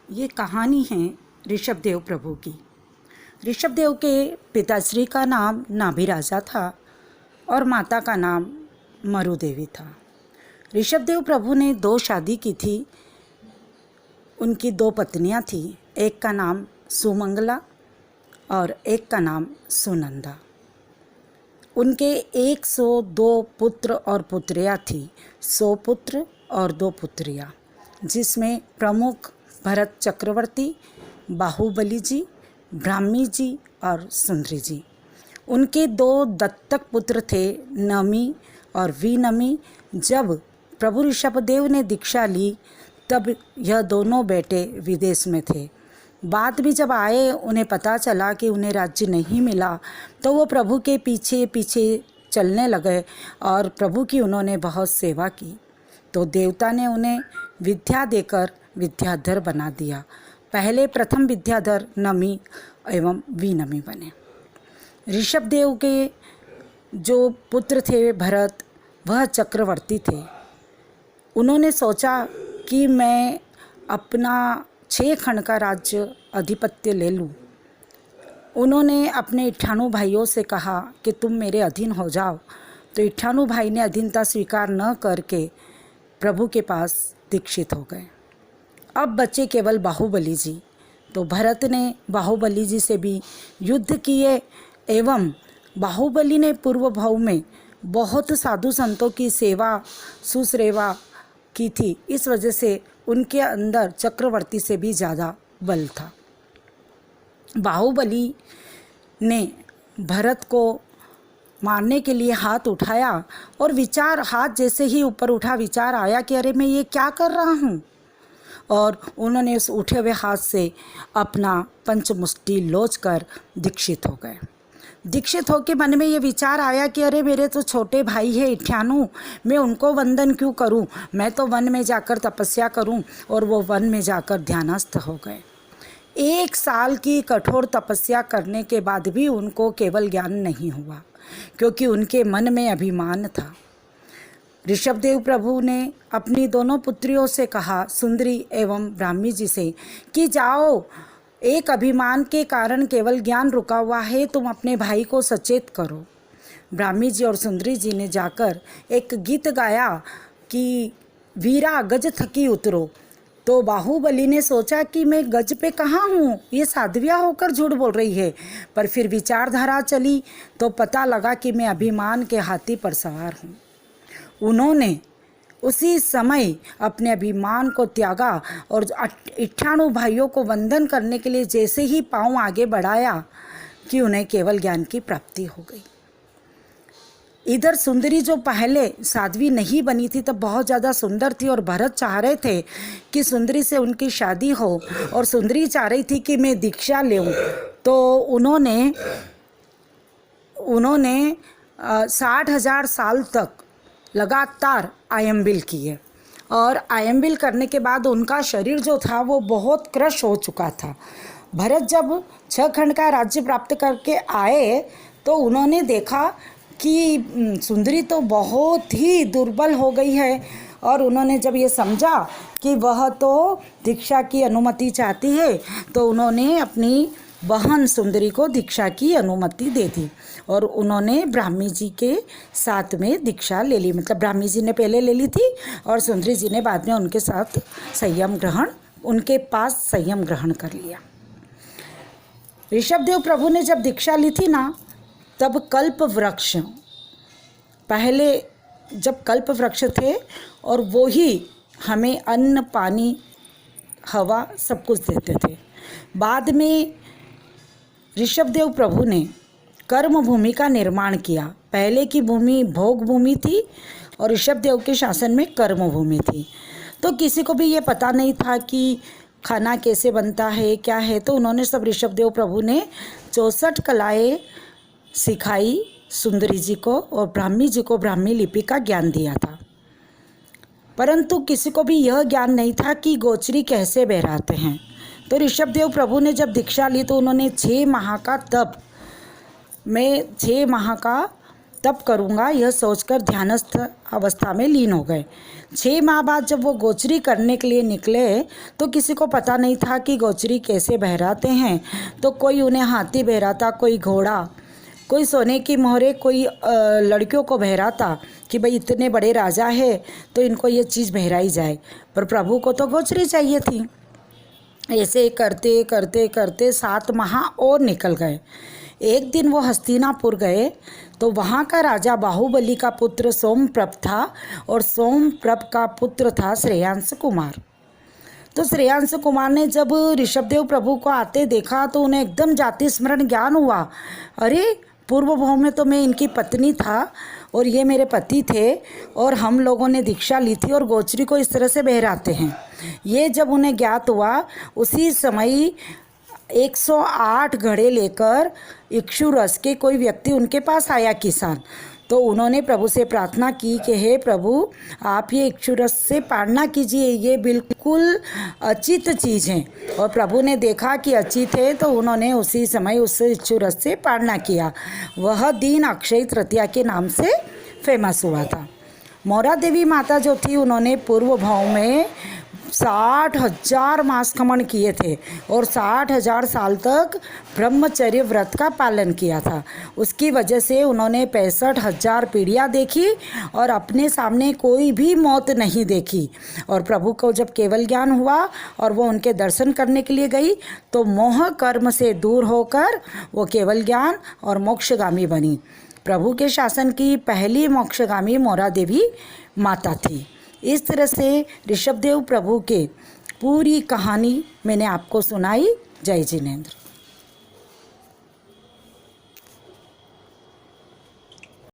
ये कहानी है ऋषभदेव प्रभु की। ऋषभदेव के पिताश्री का नाम नाभिराजा था और माता का नाम मरुदेवी था। ऋषभदेव प्रभु ने 2 शादी की थी। उनकी 2 पत्नियां थीं, एक का नाम सुमंगला और एक का नाम सुनंदा। उनके 102 पुत्र और पुत्रियां थीं, 100 पुत्र और 2 पुत्रियां, जिसमें प्रमुख भरत चक्रवर्ती, बाहुबली जी, ब्राह्मी जी और सुंदरी जी। उनके 2 दत्तक पुत्र थे, नमी और विनमी। जब प्रभु ऋषभदेव ने दीक्षा ली तब यह दोनों बेटे विदेश में थे। बाद में जब आए, उन्हें पता चला कि उन्हें राज्य नहीं मिला, तो वो प्रभु के पीछे पीछे चलने लगे और प्रभु की उन्होंने बहुत सेवा की। तो देवता ने उन्हें विद्या देकर विद्याधर बना दिया। पहले प्रथम विद्याधर नमी एवं विनमी बने। ऋषभदेव के जो पुत्र थे भरत, वह चक्रवर्ती थे। उन्होंने सोचा कि मैं अपना 6 खंड का राज्य अधिपत्य ले लूँ। उन्होंने अपने 98 भाइयों से कहा कि तुम मेरे अधीन हो जाओ। तो 98 भाई ने अधीनता स्वीकार न करके प्रभु के पास दीक्षित हो गए। अब बचे केवल बाहुबली जी। तो भरत ने बाहुबली जी से भी युद्ध किए एवं बाहुबली ने पूर्व भाव में बहुत साधु संतों की सेवा सुश्रेवा की थी। इस वजह से उनके अंदर चक्रवर्ती से भी ज़्यादा बल था। बाहुबली ने भरत को मारने के लिए हाथ उठाया और हाथ जैसे ही ऊपर उठा, विचार आया कि अरे मैं ये क्या कर रहा हूँ। और उन्होंने उस उठे हुए हाथ से अपना पंचमुष्टि लोच कर दीक्षित हो गए। दीक्षित होकर मन में ये विचार आया कि अरे मेरे तो छोटे भाई है 98, मैं उनको वंदन क्यों करूं, मैं तो वन में जाकर तपस्या करूं। और वो वन में जाकर ध्यानस्थ हो गए। 1 साल की कठोर तपस्या करने के बाद भी उनको केवल ज्ञान नहीं हुआ, क्योंकि उनके मन में अभिमान था। ऋषभदेव प्रभु ने अपनी दोनों पुत्रियों से कहा, सुंदरी एवं ब्राह्मी जी से, कि जाओ, एक अभिमान के कारण केवल ज्ञान रुका हुआ है, तुम अपने भाई को सचेत करो। ब्राह्मी जी और सुंदरी जी ने जाकर एक गीत गाया कि वीरा गज थकी उतरो। तो बाहुबली ने सोचा कि मैं गज पे कहाँ हूँ, ये साध्विया होकर झूठ बोल रही है। पर फिर विचारधारा चली तो पता लगा कि मैं अभिमान के हाथी पर सवार हूँ। उन्होंने उसी समय अपने अभिमान को त्यागा और 98 भाइयों को वंदन करने के लिए जैसे ही पांव आगे बढ़ाया कि उन्हें केवल ज्ञान की प्राप्ति हो गई। इधर सुंदरी जो पहले साध्वी नहीं बनी थी तब बहुत ज़्यादा सुंदर थी और भरत चाह रहे थे कि सुंदरी से उनकी शादी हो और सुंदरी चाह रही थी कि मैं दीक्षा लूँ। तो उन्होंने 60,000 साल तक लगातार आयम्बिल किए और आयम्बिल करने के बाद उनका शरीर जो था वो बहुत क्रश हो चुका था। भरत जब 6 खंड का राज्य प्राप्त करके आए तो उन्होंने देखा कि सुंदरी तो बहुत ही दुर्बल हो गई है। और उन्होंने जब ये समझा कि वह तो दीक्षा की अनुमति चाहती है, तो उन्होंने अपनी बहन सुंदरी को दीक्षा की अनुमति दे दी और उन्होंने ब्राह्मी जी के साथ में दीक्षा ले ली। मतलब ब्राह्मी जी ने पहले ले ली थी और सुंदरी जी ने बाद में उनके साथ उनके पास संयम ग्रहण कर लिया। ऋषभदेव प्रभु ने जब दीक्षा ली थी ना, तब कल्प वृक्ष, पहले जब कल्प वृक्ष थे और वो ही हमें अन्न पानी हवा सब कुछ देते थे। बाद में ऋषभदेव प्रभु ने कर्म भूमि का निर्माण किया। पहले की भूमि भोग भूमि थी और ऋषभदेव के शासन में कर्म भूमि थी। तो किसी को भी ये पता नहीं था कि खाना कैसे बनता है, क्या है। तो उन्होंने सब ऋषभदेव प्रभु ने 64 कलाएँ सिखाई सुंदरी जी को और ब्राह्मी जी को ब्राह्मी लिपि का ज्ञान दिया था। परंतु किसी को भी यह ज्ञान नहीं था कि गोचरी कैसे बहराते हैं। तो ऋषभदेव प्रभु ने जब दीक्षा ली तो उन्होंने 6 माह का तब करूँगा, यह सोचकर ध्यानस्थ अवस्था में लीन हो गए। 6 माह बाद जब वो गोचरी करने के लिए निकले तो किसी को पता नहीं था कि गोचरी कैसे बहराते हैं। तो कोई उन्हें हाथी बहराता, कोई घोड़ा, कोई सोने की मोहरे, कोई लड़कियों को बहराता कि भाई इतने बड़े राजा है तो इनको ये चीज़ बहराई जाए। पर प्रभु को तो गोचरी चाहिए थी। ऐसे करते करते करते 7 माह और निकल गए। एक दिन वो हस्तिनापुर गए तो वहाँ का राजा बाहुबली का पुत्र सोमप्रभ था और सोमप्रभ का पुत्र था श्रेयांश कुमार। तो श्रेयांश कुमार ने जब ऋषभदेव प्रभु को आते देखा तो उन्हें एकदम जाति स्मरण ज्ञान हुआ। अरे, पूर्व भाव में तो मैं इनकी पत्नी था और ये मेरे पति थे और हम लोगों ने दीक्षा ली थी और गोचरी को इस तरह से बहराते हैं। ये जब उन्हें ज्ञात हुआ, उसी समय 108 घड़े लेकर इक्षुरस के कोई व्यक्ति उनके पास आया, किसान। तो उन्होंने प्रभु से प्रार्थना की कि हे प्रभु, आप ये इक्षुरस से पालना कीजिए, ये बिल्कुल अचित चीज़ है। और प्रभु ने देखा कि अचित है तो उन्होंने उसी समय उस इक्षुरस से पालना किया। वह दिन अक्षय तृतीया के नाम से फेमस हुआ था। मोरा देवी माता जो थी, उन्होंने पूर्व भाव में 60,000 मासकमण किए थे और 60,000 साल तक ब्रह्मचर्य व्रत का पालन किया था। उसकी वजह से उन्होंने 65,000 पीढ़ियाँ देखी और अपने सामने कोई भी मौत नहीं देखी। और प्रभु को जब केवल ज्ञान हुआ और वो उनके दर्शन करने के लिए गई तो मोह कर्म से दूर होकर वो केवल ज्ञान और मोक्षगामी बनी। प्रभु के शासन की पहली मोक्षगामी मोरा देवी माता थी। इस तरह से ऋषभदेव प्रभु के पूरी कहानी मैंने आपको सुनाई। जय जिनेंद्र।